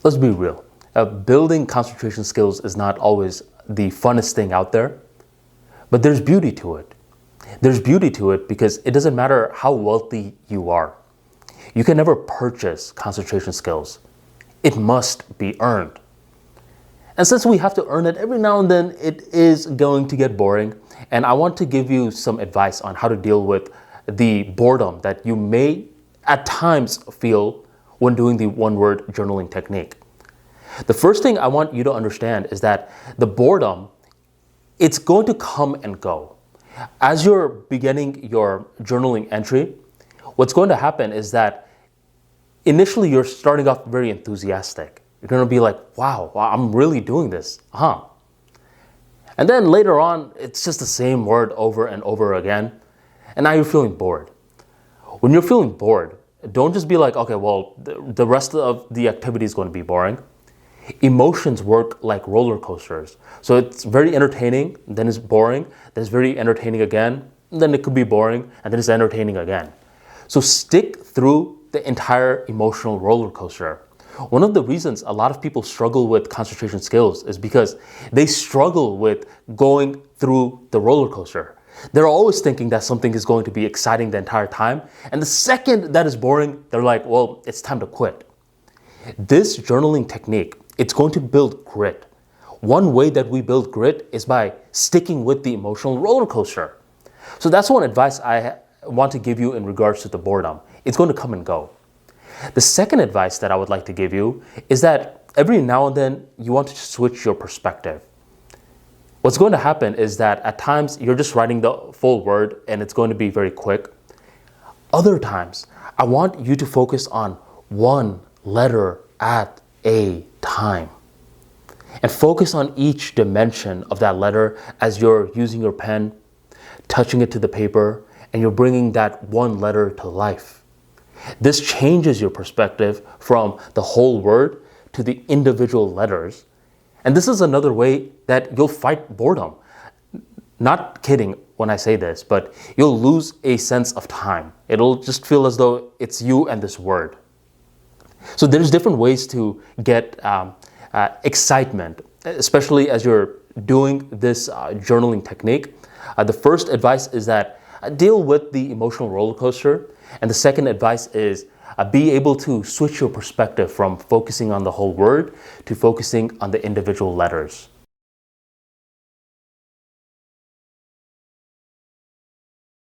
Let's be real. Building concentration skills is not always the funnest thing out there, but there's beauty to it. There's beauty to it because it doesn't matter how wealthy you are. You can never purchase concentration skills. It must be earned. And since we have to earn it every now and then, it is going to get boring. And I want to give you some advice on how to deal with the boredom that you may at times feel when doing the one-word journaling technique. The first thing I want you to understand is that the boredom, it's going to come and go. As you're beginning your journaling entry, what's going to happen is that initially you're starting off very enthusiastic. You're going to be like, wow, I'm really doing this. And then later on, it's just the same word over and over again. And now you're feeling bored. When you're feeling bored, don't just be like, okay, well, the rest of the activity is going to be boring. Emotions work like roller coasters. So it's very entertaining, then it's boring, then it's very entertaining again, then it could be boring, and then it's entertaining again. So stick through the entire emotional roller coaster. One of the reasons a lot of people struggle with concentration skills is because they struggle with going through the roller coaster. They're always thinking that something is going to be exciting the entire time. And the second that is boring, they're like, well, it's time to quit. This journaling technique, it's going to build grit. One way that we build grit is by sticking with the emotional roller coaster. So that's one advice I want to give you in regards to the boredom. It's going to come and go. The second advice that I would like to give you is that every now and then you want to switch your perspective. What's going to happen is that at times you're just writing the full word and it's going to be very quick. Other times, I want you to focus on one letter at a time and focus on each dimension of that letter as you're using your pen, touching it to the paper, and you're bringing that one letter to life. This changes your perspective from the whole word to the individual letters. And this is another way that you'll fight boredom. Not kidding when I say this, but you'll lose a sense of time. It'll just feel as though it's you and this word. So there's different ways to get excitement, especially as you're doing this journaling technique. The first advice is that deal with the emotional roller coaster. And the second advice is be able to switch your perspective from focusing on the whole word to focusing on the individual letters.